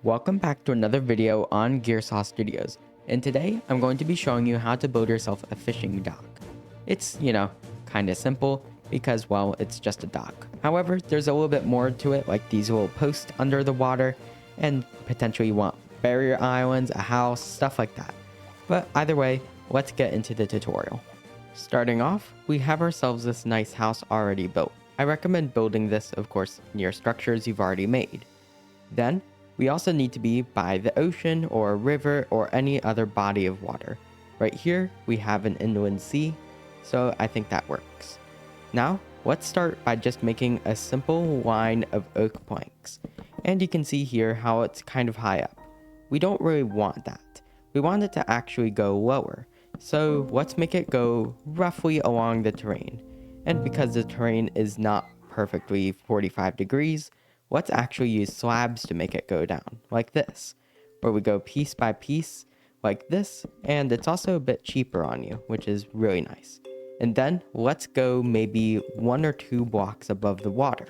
Welcome back to another video on Gearsaw Studios, and today I'm going to be showing you how to build yourself a fishing dock. It's, kinda simple because, well, it's just a dock. However, there's a little bit more to it, like these little posts under the water, and potentially you want barrier islands, a house, stuff like that. But either way, let's get into the tutorial. Starting off, we have ourselves this nice house already built. I recommend building this, of course, near structures you've already made. Then, we also need to be by the ocean or a river or any other body of water. Right here, we have an inland sea, so I think that works. Now, let's start by just making a simple line of oak planks. And you can see here how it's kind of high up. We don't really want that. We want it to actually go lower. So let's make it go roughly along the terrain. And because the terrain is not perfectly 45 degrees, let's actually use slabs to make it go down, like this, where we go piece by piece, like this, and it's also a bit cheaper on you, which is really nice. And then let's go maybe 1 or 2 blocks above the water.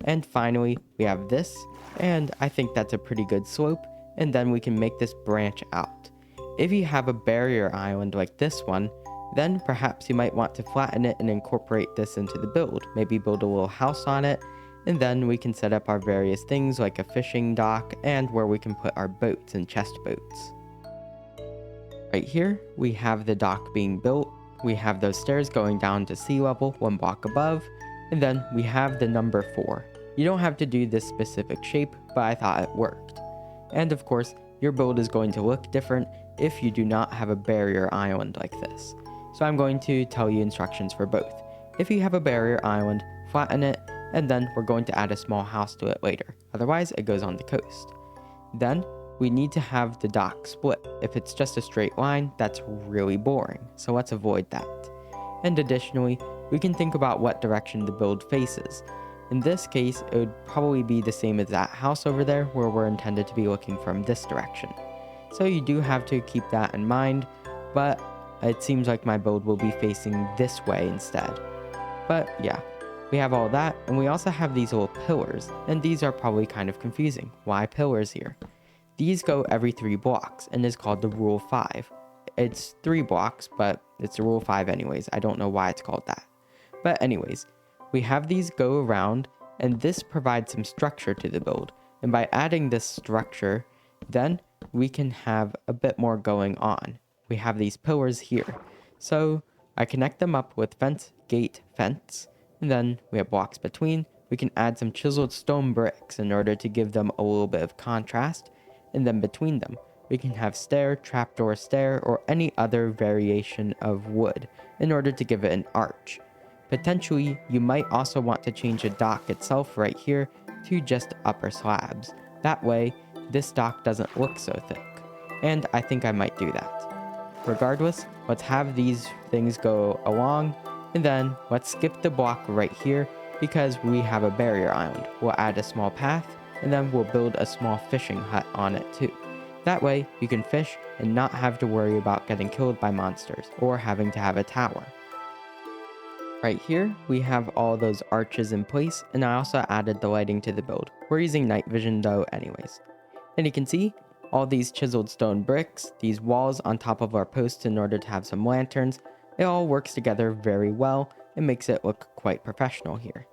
And finally, we have this, and I think that's a pretty good slope, and then we can make this branch out. If you have a barrier island like this one, then perhaps you might want to flatten it and incorporate this into the build, maybe build a little house on it, and then we can set up our various things like a fishing dock and where we can put our boats and chest boats. Right here, we have the dock being built. We have those stairs going down to sea level 1 block above, and then we have the number 4. You don't have to do this specific shape, but I thought it worked. And of course, your build is going to look different if you do not have a barrier island like this. So I'm going to tell you instructions for both. If you have a barrier island, flatten it, and then we're going to add a small house to it later. Otherwise, it goes on the coast. Then, we need to have the dock split. If it's just a straight line, that's really boring, so let's avoid that. And additionally, we can think about what direction the build faces. In this case, it would probably be the same as that house over there, where we're intended to be looking from this direction. So you do have to keep that in mind, but it seems like my build will be facing this way instead. But yeah. We have all that, and we also have these little pillars, and these are probably kind of confusing. Why pillars here? These go every 3 blocks, and is called the Rule 5. It's 3 blocks, but it's the Rule 5 anyways. I don't know why it's called that. But anyways, we have these go around, and this provides some structure to the build. And by adding this structure, then we can have a bit more going on. We have these pillars here. So I connect them up with fence, gate, fence. And then we have blocks between. We can add some chiseled stone bricks in order to give them a little bit of contrast. And then between them, we can have stair, trapdoor stair, or any other variation of wood in order to give it an arch. Potentially, you might also want to change the dock itself right here to just upper slabs. That way, this dock doesn't look so thick. And I think I might do that. Regardless, let's have these things go along. And then let's skip the block right here because we have a barrier island. We'll add a small path and then we'll build a small fishing hut on it too. That way you can fish and not have to worry about getting killed by monsters or having to have a tower. Right here we have all those arches in place, and I also added the lighting to the build. We're using night vision though anyways. And you can see all these chiseled stone bricks, these walls on top of our posts in order to have some lanterns. It all works together very well and makes it look quite professional here.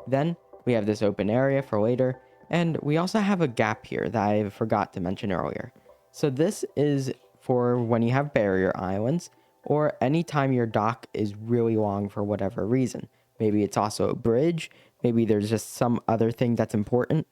Then we have this open area for later, and we also have a gap here that I forgot to mention earlier. So this is for when you have barrier islands, or anytime your dock is really long for whatever reason. Maybe it's also a bridge, maybe there's just some other thing that's important.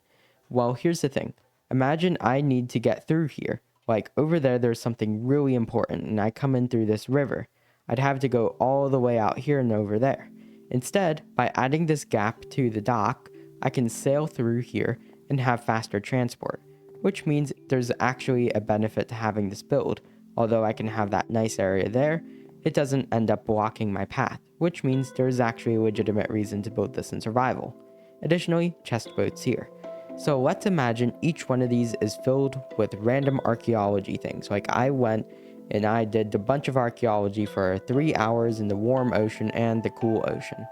Well, here's the thing. Imagine I need to get through here. Like over there's something really important, and I come in through this river. I'd have to go all the way out here and over there. Instead, by adding this gap to the dock, I can sail through here and have faster transport, which means there's actually a benefit to having this build. Although I can have that nice area there, it doesn't end up blocking my path, which means there's actually a legitimate reason to build this in survival. Additionally, chest boats here. So let's imagine each one of these is filled with random archaeology things. Like I went and I did a bunch of archaeology for 3 hours in the warm ocean and the cool ocean.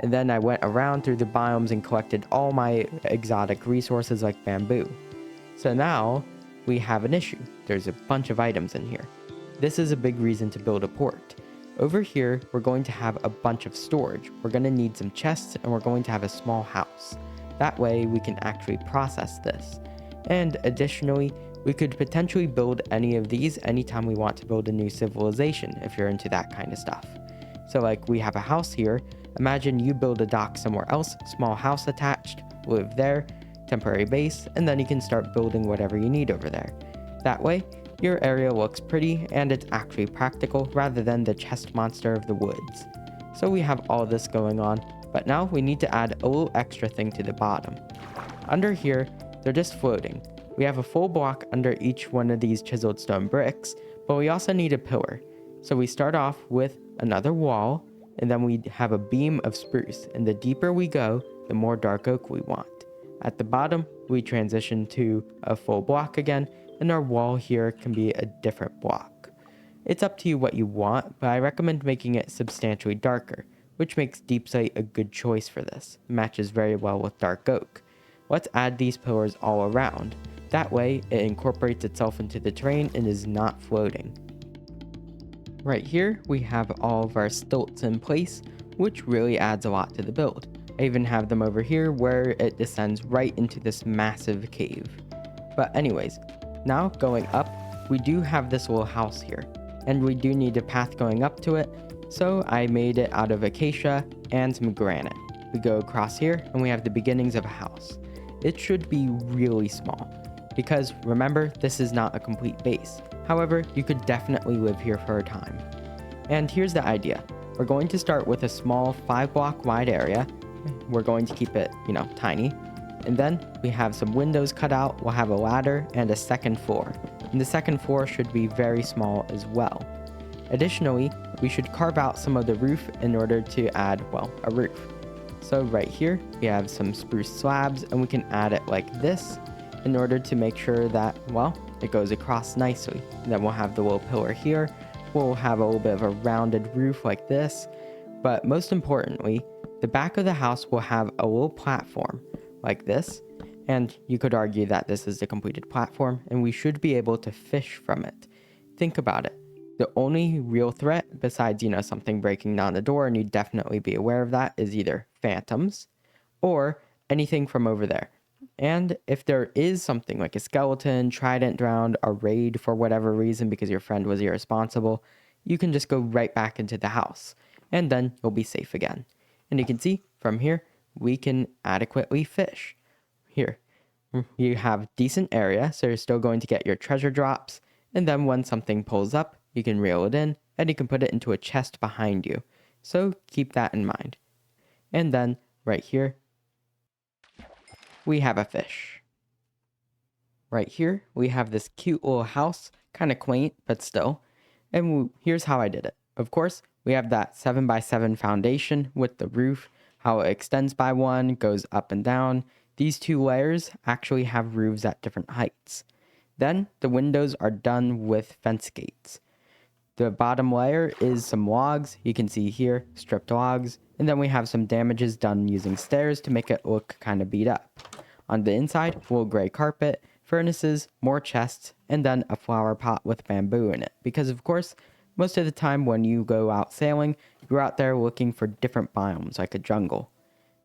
And then I went around through the biomes and collected all my exotic resources like bamboo. So now we have an issue. There's a bunch of items in here. This is a big reason to build a port. Over here, we're going to have a bunch of storage. We're going to need some chests and we're going to have a small house. That way we can actually process this. And additionally, we could potentially build any of these anytime we want to build a new civilization if you're into that kind of stuff. So like we have a house here. Imagine you build a dock somewhere else, small house attached, live there, temporary base, and then you can start building whatever you need over there. That way, your area looks pretty and it's actually practical rather than the chest monster of the woods. So we have all this going on, but now we need to add a little extra thing to the bottom. Under here, they're just floating. We have a full block under each one of these chiseled stone bricks, but we also need a pillar. So we start off with another wall, and then we have a beam of spruce, and the deeper we go, the more dark oak we want. At the bottom, we transition to a full block again, and our wall here can be a different block. It's up to you what you want, but I recommend making it substantially darker, which makes deep slate a good choice for this. It matches very well with dark oak. Let's add these pillars all around. That way, it incorporates itself into the terrain and is not floating. Right here, we have all of our stilts in place, which really adds a lot to the build. I even have them over here where it descends right into this massive cave. But anyways, now going up, we do have this little house here, and we do need a path going up to it, so I made it out of acacia and some granite. We go across here, and we have the beginnings of a house. It should be really small, because remember, this is not a complete base. However, you could definitely live here for a time. And here's the idea. We're going to start with a small 5-block wide area. We're going to keep it, tiny. And then we have some windows cut out. We'll have a ladder and a second floor. And the second floor should be very small as well. Additionally, we should carve out some of the roof in order to add, a roof. So right here, we have some spruce slabs and we can add it like this in order to make sure that, it goes across nicely. And then we'll have the little pillar here. We'll have a little bit of a rounded roof like this. But most importantly, the back of the house will have a little platform like this. And you could argue that this is the completed platform and we should be able to fish from it. Think about it. The only real threat besides, something breaking down the door, and you'd definitely be aware of that, is either phantoms or anything from over there. And if there is something like a skeleton, trident drowned, a raid for whatever reason because your friend was irresponsible, you can just go right back into the house and then you'll be safe again. And you can see from here, we can adequately fish. Here, you have decent area, so you're still going to get your treasure drops. And then when something pulls up, you can reel it in and you can put it into a chest behind you. So keep that in mind. And then right here, we have a fish. Right here, we have this cute little house, kind of quaint, but still. And here's how I did it. Of course, we have that 7x7 foundation with the roof, how it extends by one, goes up and down. These two layers actually have roofs at different heights. Then the windows are done with fence gates. The bottom layer is some logs. You can see here, stripped logs. And then we have some damages done using stairs to make it look kind of beat up. On the inside, wool gray carpet, furnaces, more chests, and then a flower pot with bamboo in it. Because of course, most of the time when you go out sailing, you're out there looking for different biomes like a jungle.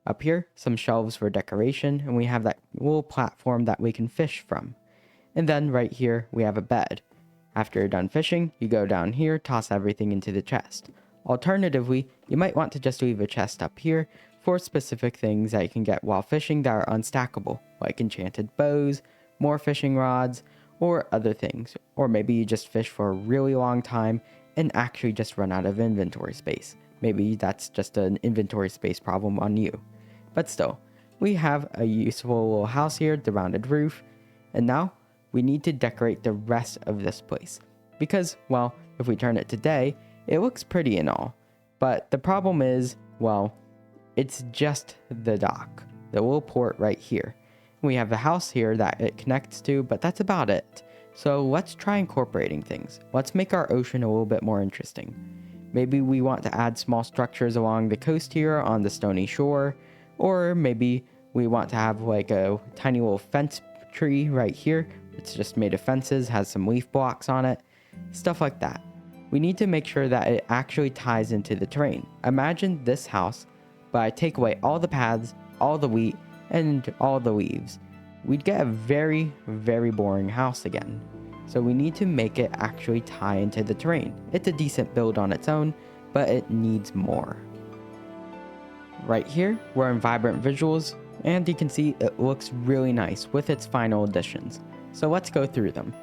Up here, some shelves for decoration, and we have that little platform that we can fish from. And then right here, we have a bed. After you're done fishing, you go down here, toss everything into the chest. Alternatively, you might want to just leave a chest up here for specific things that you can get while fishing that are unstackable, like enchanted bows, more fishing rods, or other things. Or maybe you just fish for a really long time and actually just run out of inventory space. Maybe that's just an inventory space problem on you. But still, we have a useful little house here, the rounded roof, and now we need to decorate the rest of this place. Because, if we turn it to day, it looks pretty and all. But the problem is, it's just the dock, the little port right here. We have a house here that it connects to, but that's about it. So let's try incorporating things. Let's make our ocean a little bit more interesting. Maybe we want to add small structures along the coast here on the stony shore, or maybe we want to have like a tiny little fence tree right here. It's just made of fences, has some leaf blocks on it, stuff like that. We need to make sure that it actually ties into the terrain. Imagine this house, but I take away all the paths, all the wheat, and all the leaves. We'd get a very, very boring house again. So we need to make it actually tie into the terrain. It's a decent build on its own, but it needs more. Right here, we're in Vibrant Visuals, and you can see it looks really nice with its final additions. So let's go through them.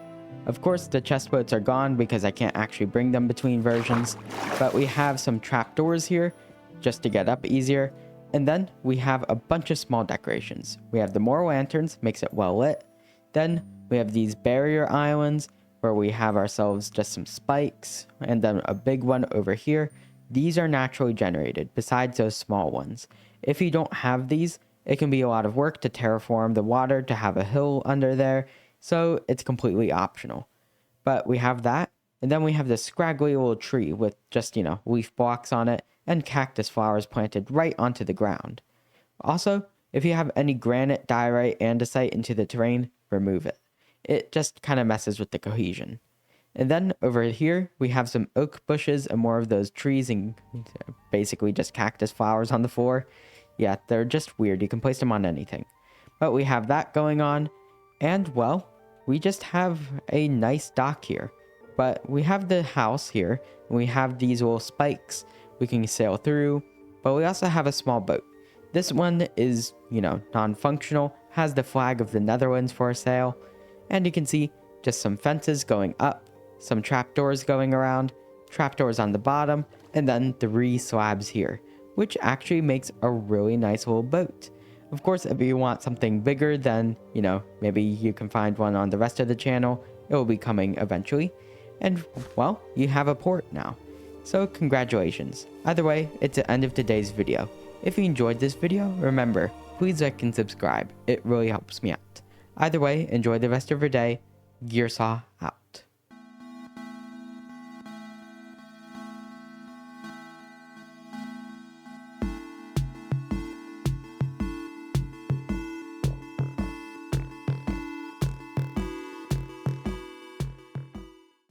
Of course, the chest boats are gone because I can't actually bring them between versions, but we have some trapdoors here just to get up easier. And then we have a bunch of small decorations. We have the more lanterns, makes it well lit. Then we have these barrier islands where we have ourselves just some spikes, and then a big one over here. These are naturally generated besides those small ones. If you don't have these, it can be a lot of work to terraform the water to have a hill under there, so it's completely optional. But we have that, and then we have this scraggly little tree with just, leaf blocks on it and cactus flowers planted right onto the ground. Also, if you have any granite, diorite, andesite into the terrain, remove it. It just kind of messes with the cohesion. And then over here, we have some oak bushes and more of those trees and basically just cactus flowers on the floor. Yeah, they're just weird. You can place them on anything. But we have that going on. And, well, we just have a nice dock here. But we have the house here. And we have these little spikes we can sail through. But we also have a small boat. This one is, non-functional. Has the flag of the Netherlands for a sail. And you can see just some fences going up. Some trapdoors going around, trapdoors on the bottom, and then 3 slabs here, which actually makes a really nice little boat. Of course, if you want something bigger, then, maybe you can find one on the rest of the channel. It will be coming eventually. And, well, you have a port now. So, congratulations. Either way, it's the end of today's video. If you enjoyed this video, remember, please like and subscribe. It really helps me out. Either way, enjoy the rest of your day. Gearsaw out.